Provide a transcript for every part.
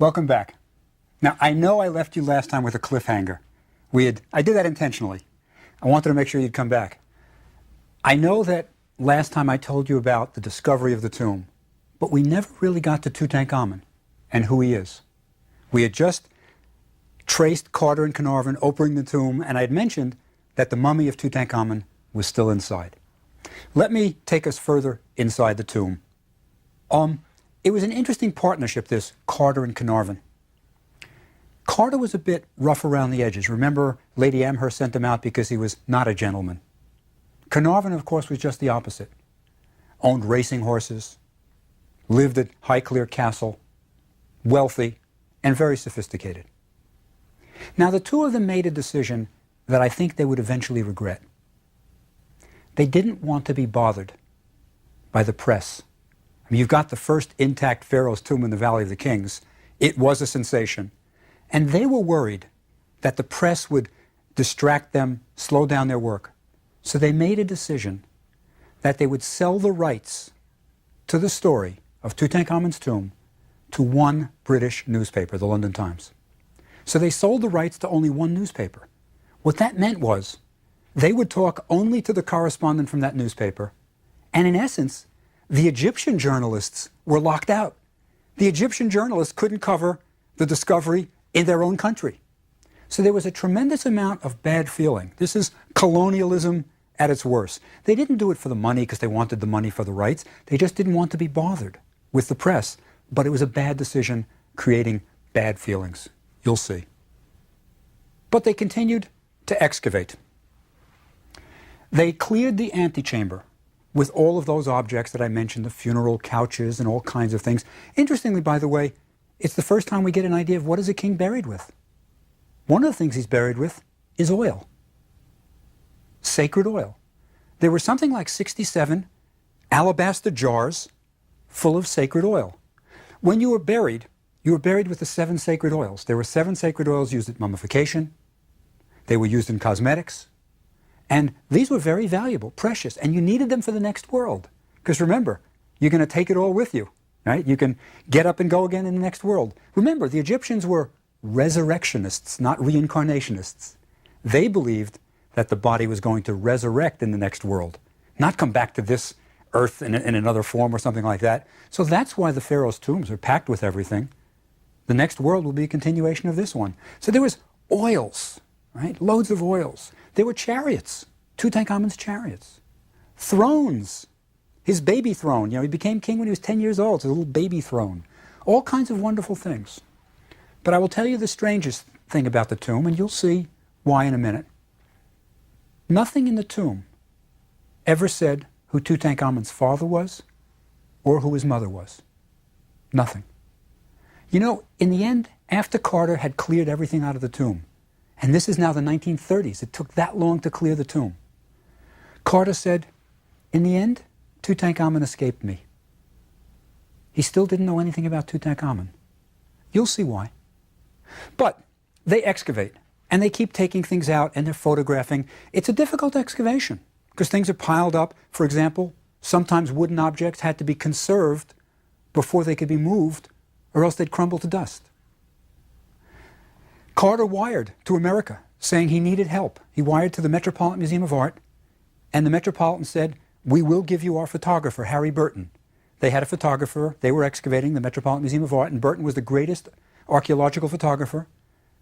Welcome back. Now, I know I left you last time with a cliffhanger. I did that intentionally. I wanted to make sure you'd come back. I know that last time I told you about the discovery of the tomb, but we never really got to Tutankhamen and who he is. We had just traced Carter and Carnarvon opening the tomb, and I had mentioned that the mummy of Tutankhamen was still inside. Let me take us further inside the tomb. It was an interesting partnership, this Carter and Carnarvon. Carter was a bit rough around the edges. Remember, Lady Amherst sent him out because he was not a gentleman. Carnarvon, of course, was just the opposite. Owned racing horses, lived at Highclere Castle, wealthy, and very sophisticated. Now, the two of them made a decision that I think they would eventually regret. They didn't want to be bothered by the press. I mean, you've got the first intact Pharaoh's tomb in the Valley of the Kings. It was a sensation. And they were worried that the press would distract them, slow down their work. So they made a decision that they would sell the rights to the story of Tutankhamun's tomb to one British newspaper, the London Times. So they sold the rights to only one newspaper. What that meant was they would talk only to the correspondent from that newspaper, and in essence, the Egyptian journalists were locked out. The Egyptian journalists couldn't cover the discovery in their own country. So there was a tremendous amount of bad feeling. This is colonialism at its worst. They didn't do it for the money because they wanted the money for the rights. They just didn't want to be bothered with the press. But it was a bad decision, creating bad feelings. You'll see. But they continued to excavate. They cleared the antechamber with all of those objects that I mentioned, the funeral couches and all kinds of things. Interestingly, by the way, it's the first time we get an idea of what is a king buried with. One of the things he's buried with is oil. Sacred oil. There were something like 67 alabaster jars full of sacred oil. When you were buried with the 7 sacred oils. There were 7 sacred oils used at mummification. They were used in cosmetics. And these were very valuable, precious, and you needed them for the next world. Because remember, you're going to take it all with you, right? You can get up and go again in the next world. Remember, the Egyptians were resurrectionists, not reincarnationists. They believed that the body was going to resurrect in the next world, not come back to this earth in another form or something like that. So that's why the Pharaoh's tombs are packed with everything. The next world will be a continuation of this one. So there was oils, right? Loads of oils. There were chariots, Tutankhamun's chariots. Thrones, his baby throne. You know, he became king when he was 10 years old. It's a little baby throne. All kinds of wonderful things. But I will tell you the strangest thing about the tomb, and you'll see why in a minute. Nothing in the tomb ever said who Tutankhamun's father was or who his mother was. Nothing. You know, in the end, after Carter had cleared everything out of the tomb, and this is now the 1930s, it took that long to clear the tomb, Carter said, in the end, Tutankhamun escaped me. He still didn't know anything about Tutankhamun. You'll see why. But they excavate, and they keep taking things out, and they're photographing. It's a difficult excavation, because things are piled up. For example, sometimes wooden objects had to be conserved before they could be moved, or else they'd crumble to dust. Carter wired to America, saying he needed help. He wired to the Metropolitan Museum of Art, and the Metropolitan said, "We will give you our photographer, Harry Burton." They had a photographer. They were excavating the Metropolitan Museum of Art, and Burton was the greatest archaeological photographer,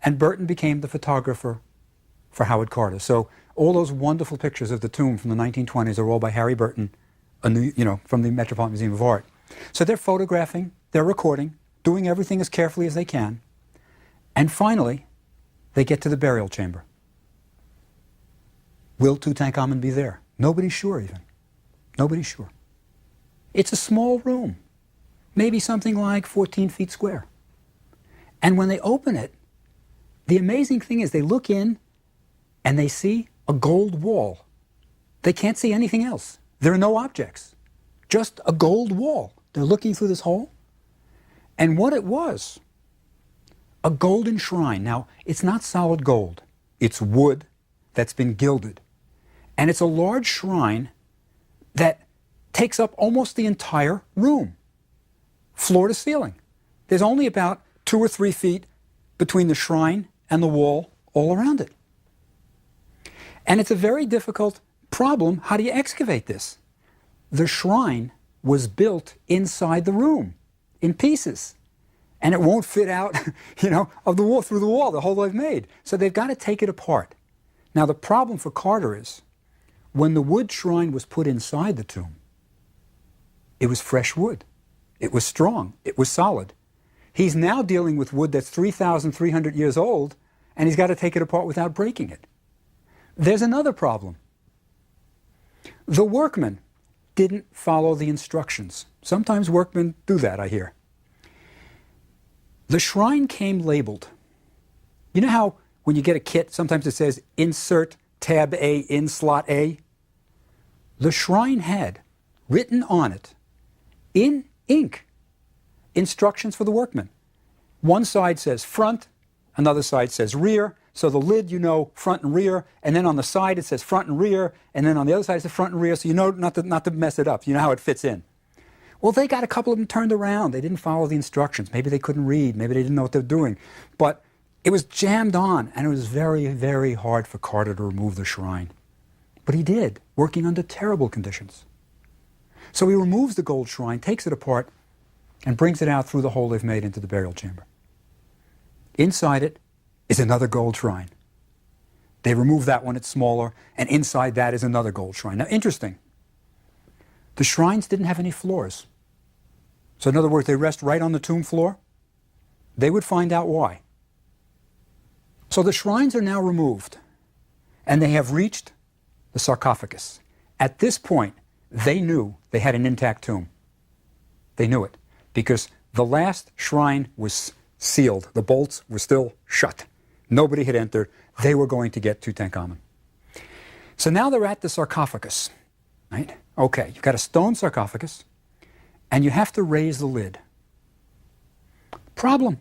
and Burton became the photographer for Howard Carter. So all those wonderful pictures of the tomb from the 1920s are all by Harry Burton, from the Metropolitan Museum of Art. So they're photographing, they're recording, doing everything as carefully as they can, and finally, they get to the burial chamber. Will Tutankhamun be there? Nobody's sure even. Nobody's sure. It's a small room, maybe something like 14 feet square. And when they open it, the amazing thing is they look in and they see a gold wall. They can't see anything else. There are no objects, just a gold wall. They're looking through this hole. And what it was, a golden shrine. Now, it's not solid gold. It's wood that's been gilded. And it's a large shrine that takes up almost the entire room, floor to ceiling. There's only about 2 or 3 feet between the shrine and the wall all around it. And it's a very difficult problem. How do you excavate this? The shrine was built inside the room in pieces. And it won't fit out, of the wall, through the wall, the hole they've made. So they've got to take it apart. Now the problem for Carter is, when the wood shrine was put inside the tomb, it was fresh wood. It was strong. It was solid. He's now dealing with wood that's 3,300 years old, and he's got to take it apart without breaking it. There's another problem. The workmen didn't follow the instructions. Sometimes workmen do that, I hear. The shrine came labeled. You know how when you get a kit, sometimes it says insert tab A in slot A? The shrine had written on it, in ink, instructions for the workmen. One side says front, another side says rear. So the lid, front and rear, and then on the side it says front and rear, and then on the other side it says front and rear, so you know not to mess it up. You know how it fits in. Well, they got a couple of them turned around. They didn't follow the instructions. Maybe they couldn't read. Maybe they didn't know what they were doing. But it was jammed on, and it was very, very hard for Carter to remove the shrine. But he did, working under terrible conditions. So he removes the gold shrine, takes it apart, and brings it out through the hole they've made into the burial chamber. Inside it is another gold shrine. They remove that one, it's smaller, and inside that is another gold shrine. Now, interesting, the shrines didn't have any floors. So in other words, they rest right on the tomb floor. They would find out why. So the shrines are now removed, and they have reached the sarcophagus. At this point, they knew they had an intact tomb. They knew it, because the last shrine was sealed. The bolts were still shut. Nobody had entered. They were going to get Tutankhamen. So now they're at the sarcophagus, right? Okay, you've got a stone sarcophagus, and you have to raise the lid. Problem.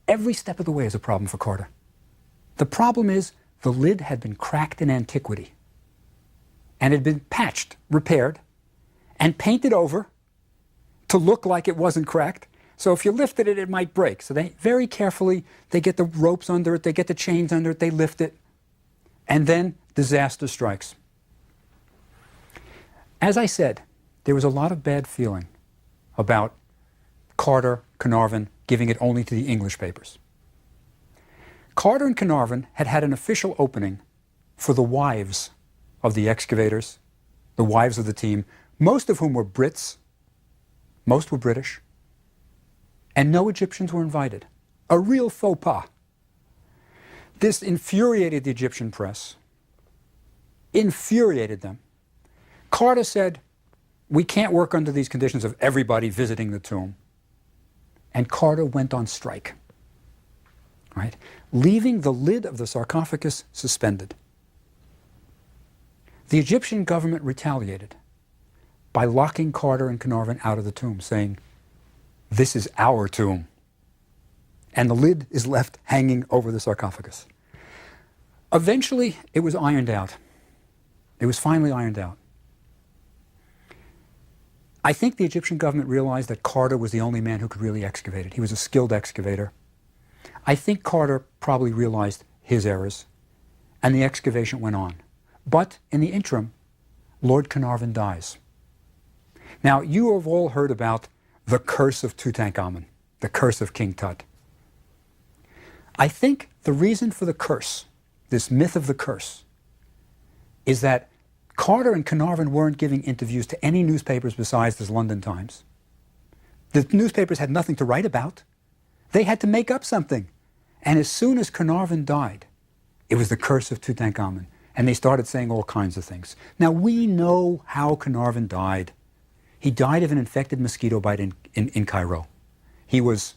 Every step of the way is a problem for Carter. The problem is the lid had been cracked in antiquity and had been patched, repaired, and painted over to look like it wasn't cracked. So if you lifted it, it might break. So they very carefully, they get the ropes under it, they get the chains under it, they lift it, and then disaster strikes. As I said, there was a lot of bad feeling about Carter, Carnarvon giving it only to the English papers. Carter and Carnarvon had had an official opening for the wives of the excavators, the wives of the team, most of whom were Brits, most were British, and no Egyptians were invited. A real faux pas. This infuriated the Egyptian press, infuriated them. Carter said, we can't work under these conditions of everybody visiting the tomb. And Carter went on strike, right? Leaving the lid of the sarcophagus suspended. The Egyptian government retaliated by locking Carter and Carnarvon out of the tomb, saying, this is our tomb. And the lid is left hanging over the sarcophagus. Eventually, it was ironed out. It was finally ironed out. I think the Egyptian government realized that Carter was the only man who could really excavate it. He was a skilled excavator. I think Carter probably realized his errors, and the excavation went on. But in the interim, Lord Carnarvon dies. Now, you have all heard about the curse of Tutankhamen, the curse of King Tut. I think the reason for the curse, this myth of the curse, is that Carter and Carnarvon weren't giving interviews to any newspapers besides the London Times. The newspapers had nothing to write about. They had to make up something. And as soon as Carnarvon died, it was the curse of Tutankhamen. And they started saying all kinds of things. Now, we know how Carnarvon died. He died of an infected mosquito bite in Cairo. He was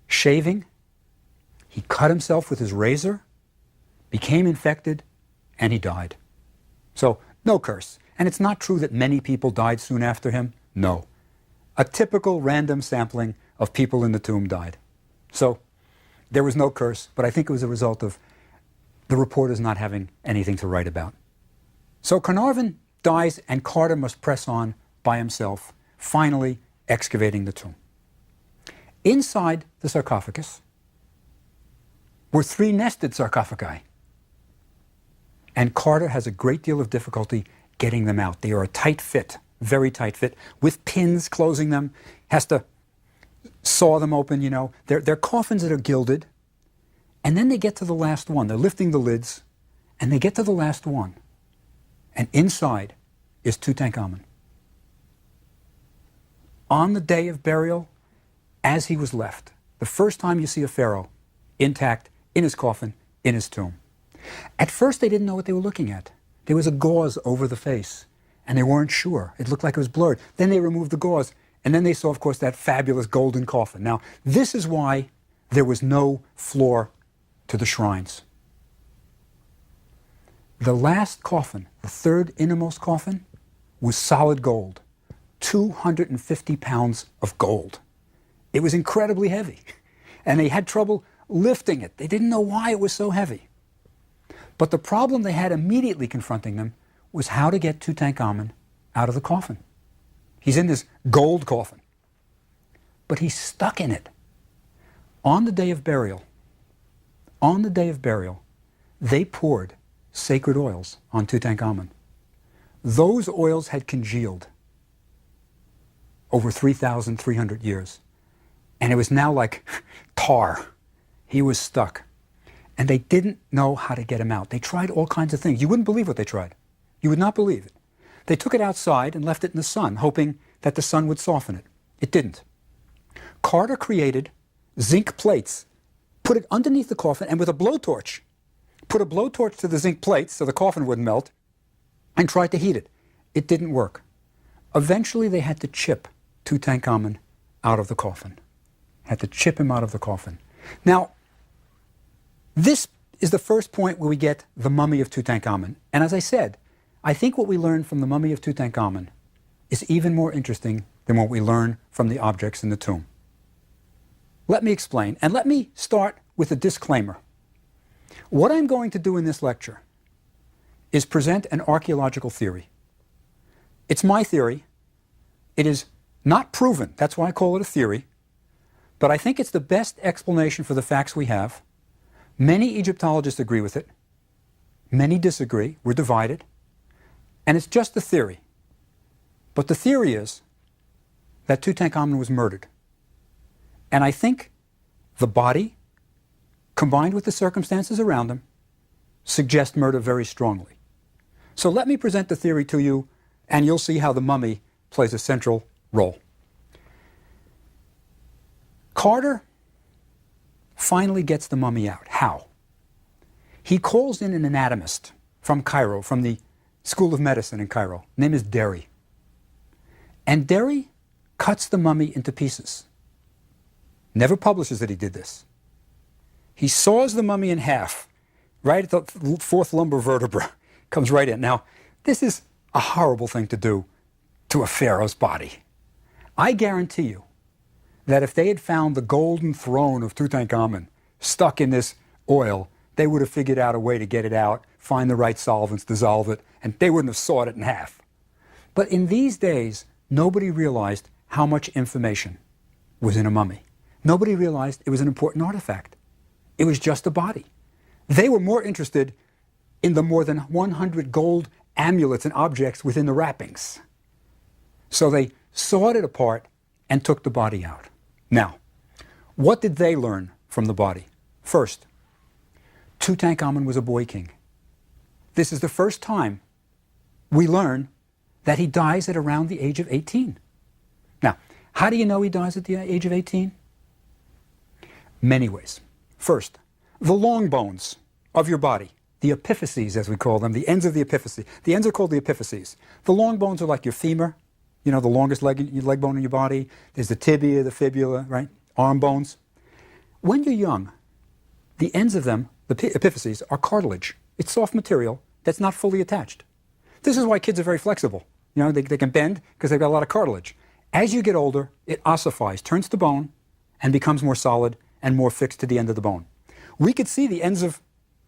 shaving. He cut himself with his razor, became infected, and he died. So, no curse. And it's not true that many people died soon after him. No. A typical random sampling of people in the tomb died. So, there was no curse, but I think it was a result of the reporters not having anything to write about. So Carnarvon dies, and Carter must press on by himself, finally excavating the tomb. Inside the sarcophagus were 3 nested sarcophagi. And Carter has a great deal of difficulty getting them out. They are a tight fit, very tight fit, with pins closing them, has to saw them open, you know. They're coffins that are gilded. And then they get to the last one. They're lifting the lids, and they get to the last one. And inside is Tutankhamen. On the day of burial, as he was left, the first time you see a pharaoh intact, in his coffin, in his tomb. At first, they didn't know what they were looking at. There was a gauze over the face, and they weren't sure. It looked like it was blurred. Then they removed the gauze, and then they saw, of course, that fabulous golden coffin. Now, this is why there was no floor to the shrines. The last coffin, the third innermost coffin, was solid gold, 250 pounds of gold. It was incredibly heavy, and they had trouble lifting it. They didn't know why it was so heavy. But the problem they had immediately confronting them was how to get Tutankhamen out of the coffin. He's in this gold coffin, but he's stuck in it. On the day of burial, they poured sacred oils on Tutankhamen. Those oils had congealed over 3,300 years, and it was now like tar. He was stuck. And they didn't know how to get him out. They tried all kinds of things. You wouldn't believe what they tried. You would not believe it. They took it outside and left it in the sun, hoping that the sun would soften it. It didn't. Carter created zinc plates, put it underneath the coffin, and with a blowtorch, put a blowtorch to the zinc plates so the coffin wouldn't melt, and tried to heat it. It didn't work. Eventually, they had to chip Tutankhamen out of the coffin. Had to chip him out of the coffin. Now, this is the first point where we get the mummy of Tutankhamen. And as I said, I think what we learn from the mummy of Tutankhamen is even more interesting than what we learn from the objects in the tomb. Let me explain, and let me start with a disclaimer. What I'm going to do in this lecture is present an archaeological theory. It's my theory. It is not proven. That's why I call it a theory. But I think it's the best explanation for the facts we have. Many Egyptologists agree with it. Many disagree. We're divided. And it's just a theory. But the theory is that Tutankhamen was murdered. And I think the body, combined with the circumstances around him, suggest murder very strongly. So let me present the theory to you, and you'll see how the mummy plays a central role. Carter finally gets the mummy out. How? He calls in an anatomist from Cairo, from the School of Medicine in Cairo. His name is Derry. And Derry cuts the mummy into pieces. Never publishes that he did this. He saws the mummy in half, right at the fourth lumbar vertebra. Comes right in. Now, this is a horrible thing to do to a pharaoh's body. I guarantee you that if they had found the golden throne of Tutankhamen stuck in this oil, they would have figured out a way to get it out, find the right solvents, dissolve it, and they wouldn't have sawed it in half. But in these days, nobody realized how much information was in a mummy. Nobody realized it was an important artifact. It was just a body. They were more interested in the more than 100 gold amulets and objects within the wrappings. So they sawed it apart and took the body out. Now, what did they learn from the body? First, Tutankhamen was a boy king. This is the first time we learn that he dies at around the age of 18. Now, how do you know he dies at the age of 18? Many ways. First, the long bones of your body, the epiphyses as we call them, the ends of the epiphyses. The ends are called the epiphyses. The long bones are like your femur, you know, the longest leg bone in your body. There's the tibia, the fibula, right? Arm bones. When you're young, the ends of them, the epiphyses, are cartilage. It's soft material that's not fully attached. This is why kids are very flexible. You know, they can bend because they've got a lot of cartilage. As you get older, it ossifies, turns to bone, and becomes more solid and more fixed to the end of the bone. We could see the ends of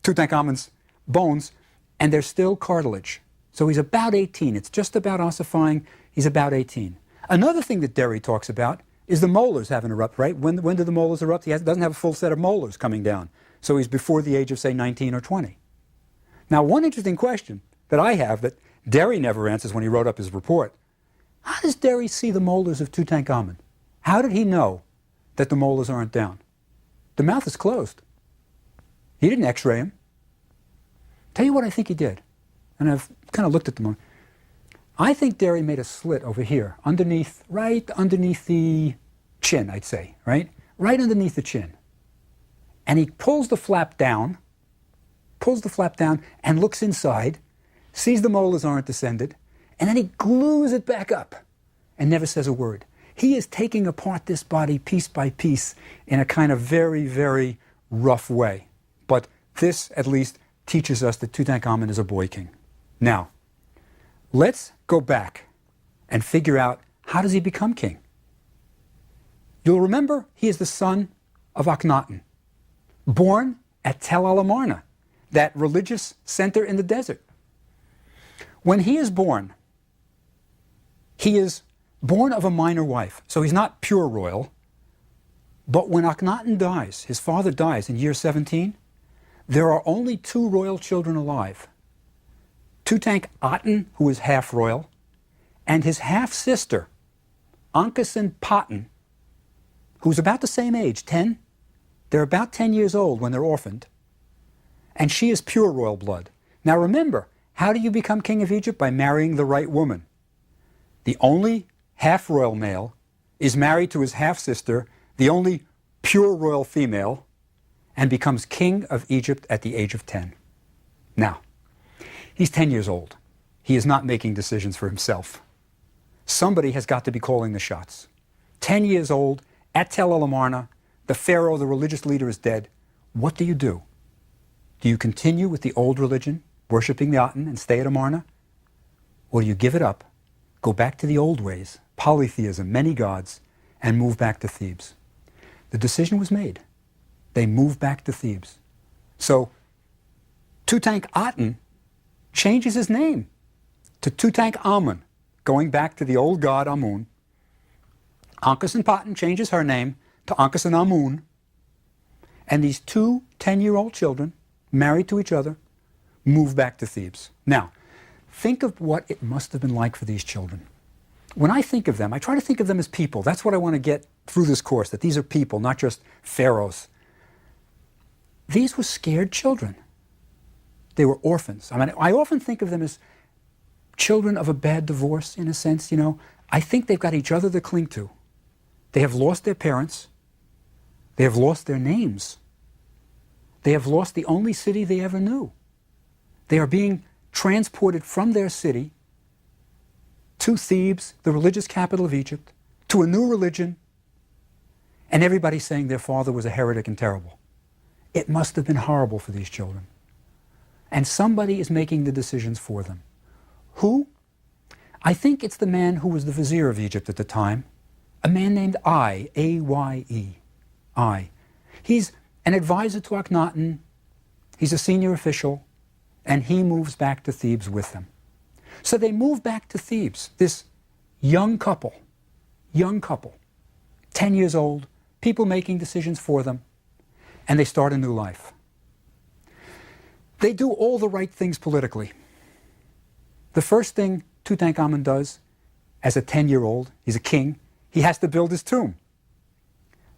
Tutankhamun's bones, and they're still cartilage. So he's about 18. It's just about ossifying. He's about 18. Another thing that Derry talks about is the molars having erupt, right? When do the molars erupt? He doesn't have a full set of molars coming down. So he's before the age of, say, 19 or 20. Now, one interesting question that I have that Derry never answers when he wrote up his report, how does Derry see the molars of Tutankhamen? How did he know that the molars aren't down? The mouth is closed. He didn't x-ray him. Tell you what I think he did. And I've kind of looked at them. I think Derry made a slit over here, underneath, right underneath the chin, I'd say, right? Right underneath the chin. And he pulls the flap down and looks inside, sees the molars aren't descended, and then he glues it back up and never says a word. He is taking apart this body piece by piece in a kind of very, very rough way. But this, at least, teaches us that Tutankhamen is a boy king. Now, let's go back and figure out, how does he become king? You'll remember he is the son of Akhenaten, born at Tel el-Amarna, that religious center in the desert. When he is born of a minor wife, so he's not pure royal. But when Akhenaten dies, his father dies in year 17, there are only 2 royal children alive. Tutankhaten, who is half royal, and his half-sister, Ankhesenaten, who's about the same age, 10. They're about 10 years old when they're orphaned. And she is pure royal blood. Now remember, how do you become king of Egypt? By marrying the right woman. The only half-royal male is married to his half-sister, the only pure royal female, and becomes king of Egypt at the age of 10. Now, he's 10 years old. He is not making decisions for himself. Somebody has got to be calling the shots. 10 years old, at Tel el-Amarna, the pharaoh, the religious leader, is dead. What do? Do you continue with the old religion, worshipping the Aten, and stay at Amarna? Or do you give it up, go back to the old ways, polytheism, many gods, and move back to Thebes? The decision was made. They moved back to Thebes. So Tutankhaten changes his name to Tutankhamen, going back to the old god Amun. Ankhesenaten changes her name to Ankhesenamun. And these 2 10-year-old children, married to each other, move back to Thebes. Now, think of what it must have been like for these children. When I think of them, I try to think of them as people. That's what I want to get through this course, that these are people, not just pharaohs. These were scared children. They were orphans. I mean, I often think of them as children of a bad divorce, in a sense, you know. I think they've got each other to cling to. They have lost their parents. They have lost their names. They have lost the only city they ever knew. They are being transported from their city to Thebes, the religious capital of Egypt, to a new religion, and everybody's saying their father was a heretic and terrible. It must have been horrible for these children. And somebody is making the decisions for them. Who? I think it's the man who was the vizier of Egypt at the time, a man named Ay, A-Y-E, Ay. He's an advisor to Akhenaten, he's a senior official, and he moves back to Thebes with them. So they move back to Thebes, this young couple, 10 years old, people making decisions for them, and they start a new life. They do all the right things politically. The first thing Tutankhamen does as a 10-year-old, he's a king, he has to build his tomb.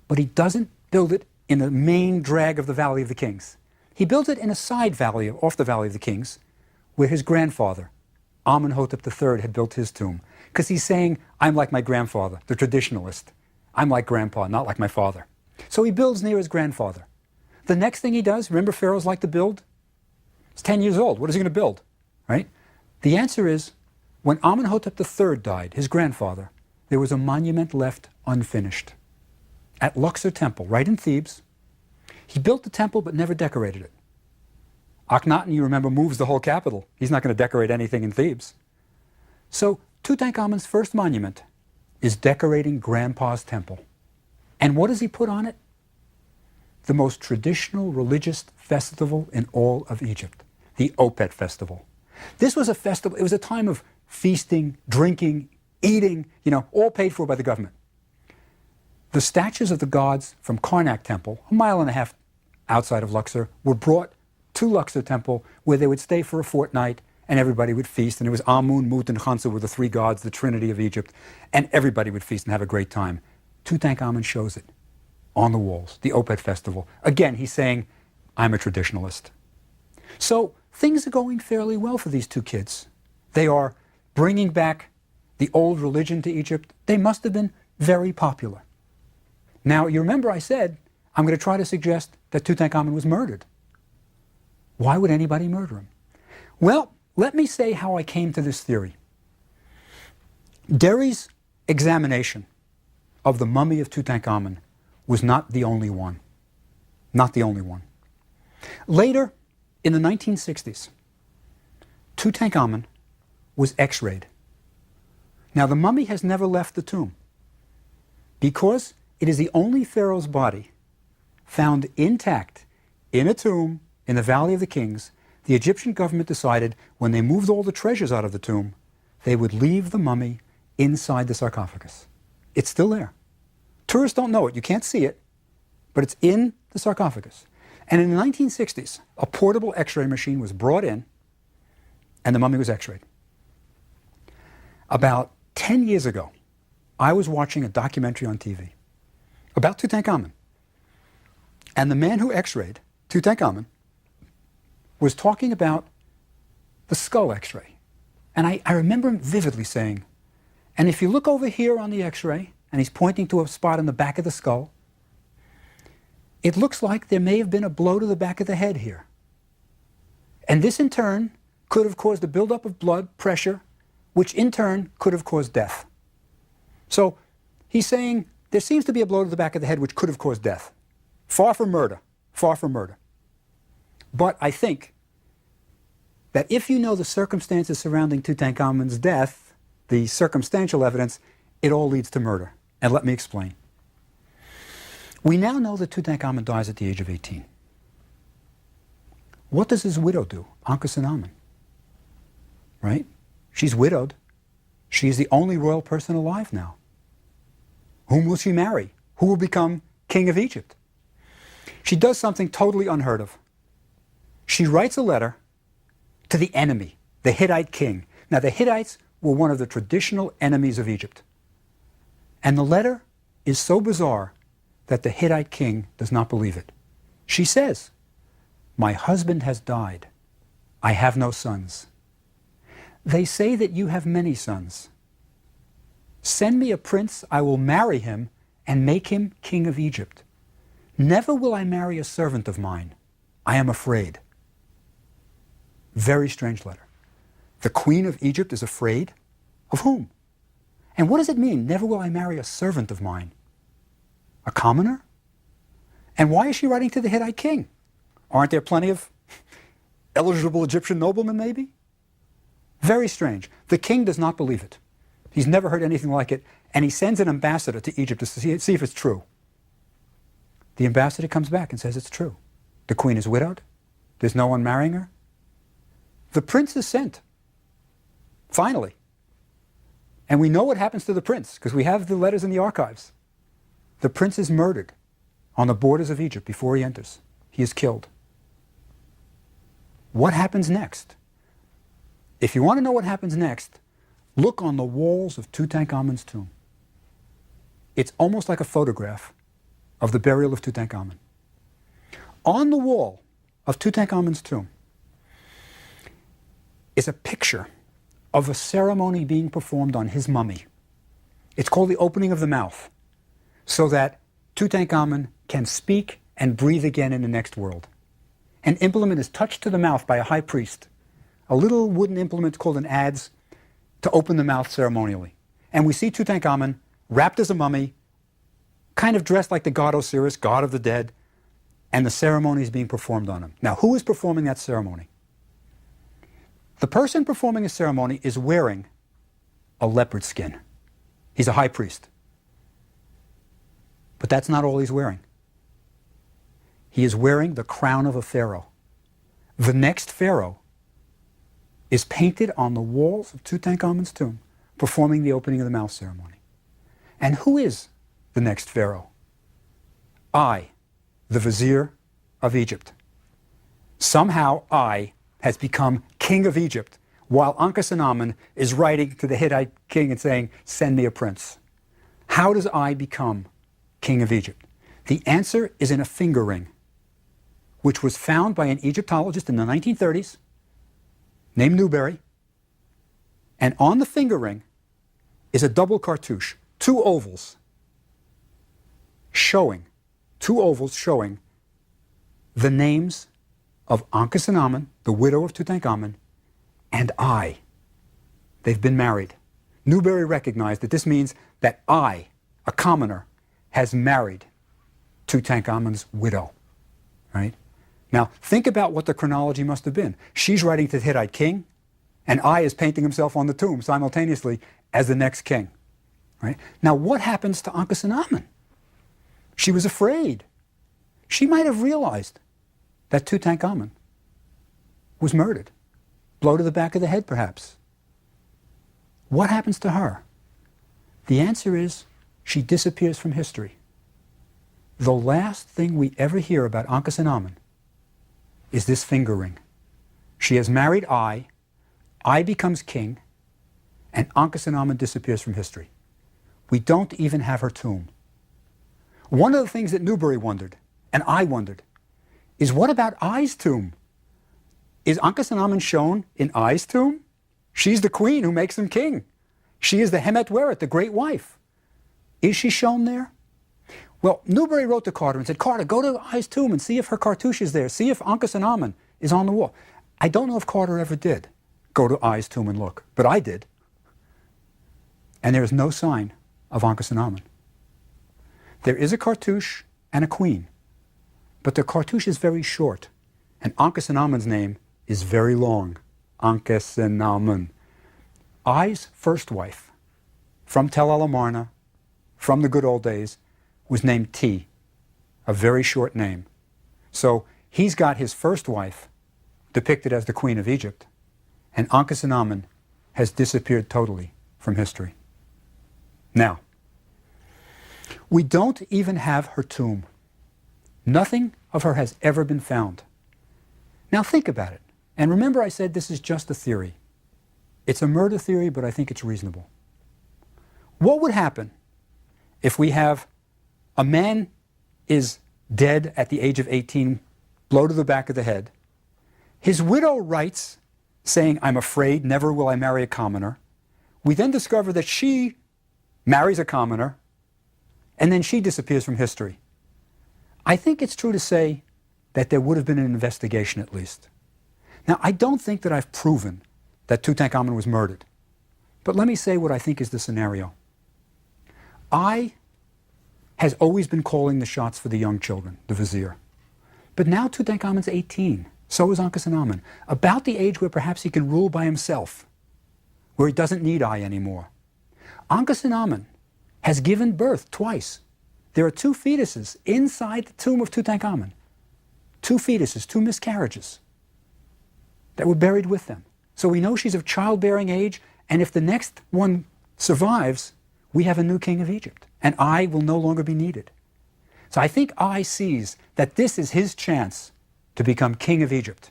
But he doesn't build it in the main drag of the Valley of the Kings. He builds it in a side valley off the Valley of the Kings, where his grandfather, Amenhotep III, had built his tomb. Because he's saying, I'm like my grandfather, the traditionalist. I'm like grandpa, not like my father. So he builds near his grandfather. The next thing he does, remember pharaohs like to build? He's 10 years old. What is he going to build? Right? The answer is, when Amenhotep III died, his grandfather, there was a monument left unfinished at Luxor Temple, right in Thebes. He built the temple but never decorated it. Akhenaten, you remember, moves the whole capital. He's not going to decorate anything in Thebes. So Tutankhamen's first monument is decorating Grandpa's temple. And what does he put on it? The most traditional religious festival in all of Egypt, the Opet festival. This was a festival, it was a time of feasting, drinking, eating, all paid for by the government. The statues of the gods from Karnak Temple, a mile and a half outside of Luxor were brought to Luxor Temple, where they would stay for a fortnight, and everybody would feast. And it was Amun, Mut, and Khansa were the three gods, the trinity of Egypt, and everybody would feast and have a great time. Tutankhamen shows it on the walls, the Opet festival. Again, he's saying, I'm a traditionalist. So things are going fairly well for these two kids. They are bringing back the old religion to Egypt. They must have been very popular. Now, you remember I said, I'm going to try to suggest that Tutankhamen was murdered. Why would anybody murder him? Well, let me say how I came to this theory. Derry's examination of the mummy of Tutankhamen was not the only one. Not the only one. Later, in the 1960s, Tutankhamen was x-rayed. Now, the mummy has never left the tomb because it is the only pharaoh's body found intact in a tomb in the Valley of the Kings. The Egyptian government decided when they moved all the treasures out of the tomb, they would leave the mummy inside the sarcophagus. It's still there. Tourists don't know it. You can't see it, but it's in the sarcophagus. And in the 1960s, a portable x-ray machine was brought in, and the mummy was x-rayed. About 10 years ago, I was watching a documentary on TV about Tutankhamen. And the man who x-rayed Tutankhamen was talking about the skull x-ray. And I remember him vividly saying, and if you look over here on the x-ray, and he's pointing to a spot in the back of the skull, it looks like there may have been a blow to the back of the head here. And this in turn could have caused a buildup of blood pressure, which in turn could have caused death. So he's saying there seems to be a blow to the back of the head which could have caused death. Far from murder. Far from murder. But I think that if you know the circumstances surrounding Tutankhamun's death, the circumstantial evidence, it all leads to murder. And let me explain. We now know that Tutankhamen dies at the age of 18. What does his widow do? Ankhesenamun. Right? She's widowed. She's the only royal person alive now. Whom will she marry? Who will become king of Egypt? She does something totally unheard of. She writes a letter to the enemy, the Hittite king. Now, the Hittites were one of the traditional enemies of Egypt. And the letter is so bizarre that the Hittite king does not believe it. She says, "My husband has died. I have no sons. They say that you have many sons. Send me a prince, I will marry him and make him king of Egypt. Never will I marry a servant of mine. I am afraid." Very strange letter. The queen of Egypt is afraid? Of whom? And what does it mean, never will I marry a servant of mine? A commoner? And why is she writing to the Hittite king? Aren't there plenty of eligible Egyptian noblemen, maybe? Very strange. The king does not believe it. He's never heard anything like it, and he sends an ambassador to Egypt to see if it's true. The ambassador comes back and says it's true. The queen is widowed. There's no one marrying her. The prince is sent. Finally. And we know what happens to the prince, because we have the letters in the archives. The prince is murdered on the borders of Egypt before he enters. He is killed. What happens next? If you want to know what happens next, look on the walls of Tutankhamun's tomb. It's almost like a photograph of the burial of Tutankhamun. On the wall of Tutankhamun's tomb is a picture of a ceremony being performed on his mummy. It's called the opening of the mouth, so that Tutankhamun can speak and breathe again in the next world. An implement is touched to the mouth by a high priest, a little wooden implement called an adze, to open the mouth ceremonially. And we see Tutankhamun wrapped as a mummy, kind of dressed like the god Osiris, god of the dead, and the ceremony is being performed on him. Now, who is performing that ceremony? The person performing a ceremony is wearing a leopard skin. He's a high priest. But that's not all he's wearing. He is wearing the crown of a pharaoh. The next pharaoh is painted on the walls of Tutankhamun's tomb, performing the opening of the mouth ceremony. And who is the next pharaoh? I, the vizier, of Egypt. Somehow I has become king of Egypt, while Ankhesenamun is writing to the Hittite king and saying, send me a prince. How does I become king of Egypt? The answer is in a finger ring, which was found by an Egyptologist in the 1930s named Newberry. And on the finger ring is a double cartouche, two ovals showing the names of Ankhesenamun, the widow of Tutankhamen, and I. They've been married. Newberry recognized that this means that I, a commoner, has married Tutankhamun's widow. Right? Now, think about what the chronology must have been. She's writing to the Hittite king, and I is painting himself on the tomb simultaneously as the next king. Right? Now, what happens to Ankhesenamun? She was afraid. She might have realized that Tutankhamun was murdered. Blow to the back of the head, perhaps. What happens to her? The answer is she disappears from history. The last thing we ever hear about Ankhesenamun is this finger ring. She has married I becomes king, and Ankhesenamun disappears from history. We don't even have her tomb. One of the things that Newberry wondered, and I wondered, is what about I's tomb? Is Ankhesenamun shown in I's tomb? She's the queen who makes him king. She is the Hemet Weret, the great wife. Is she shown there? Well, Newberry wrote to Carter and said, Carter, go to I's tomb and see if her cartouche is there. See if Ankhesenamun is on the wall. I don't know if Carter ever did go to I's tomb and look, but I did. And there is no sign of Ankhesenamun. There is a cartouche and a queen, but the cartouche is very short, and Ankhesenamun's name is very long, Ankhesenamun. I's first wife, from Tel El Amarna, from the good old days, was named T, a very short name. So he's got his first wife depicted as the Queen of Egypt, and Ankhesenamun has disappeared totally from history. Now, we don't even have her tomb. Nothing of her has ever been found. Now think about it. And remember I said this is just a theory. It's a murder theory, but I think it's reasonable. What would happen if we have a man is dead at the age of 18, blow to the back of the head. His widow writes, saying, I'm afraid, never will I marry a commoner. We then discover that she marries a commoner, and then she disappears from history. I think it's true to say that there would have been an investigation at least. Now, I don't think that I've proven that Tutankhamen was murdered, but let me say what I think is the scenario. I has always been calling the shots for the young children, the vizier. But now Tutankhamen's 18, so is Ankhesenamun, about the age where perhaps he can rule by himself, where he doesn't need I anymore. Ankhesenamun has given birth twice. There are two fetuses inside the tomb of Tutankhamen. Two fetuses, two miscarriages that were buried with them. So we know she's of childbearing age, and if the next one survives, we have a new king of Egypt, and I will no longer be needed. So I think I sees that this is his chance to become king of Egypt,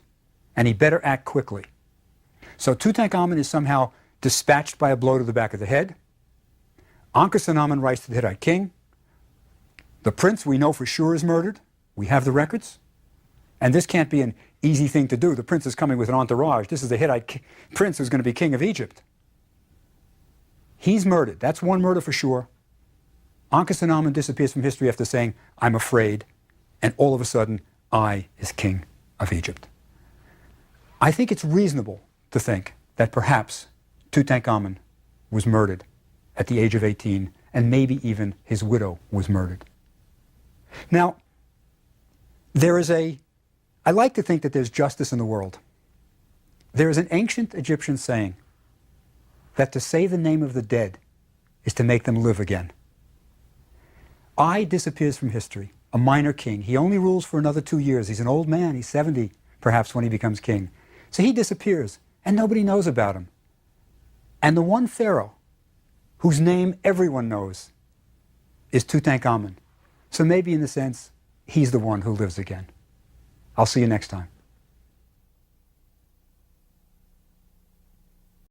and he better act quickly. So Tutankhamen is somehow dispatched by a blow to the back of the head. Ankhesenamun writes to the Hittite king. The prince we know for sure is murdered. We have the records. And this can't be an easy thing to do. The prince is coming with an entourage. This is the Hittite prince who's going to be king of Egypt. He's murdered. That's one murder for sure. Ankhesenamun disappears from history after saying, I'm afraid, and all of a sudden, I is king of Egypt. I think it's reasonable to think that perhaps Tutankhamen was murdered at the age of 18, and maybe even his widow was murdered. Now, I like to think that there's justice in the world. There is an ancient Egyptian saying that to say the name of the dead is to make them live again. I disappears from history, a minor king. He only rules for another 2 years. He's an old man. He's 70, perhaps, when he becomes king. So he disappears, and nobody knows about him. And the one pharaoh whose name everyone knows is Tutankhamen. So maybe in the sense, he's the one who lives again. I'll see you next time.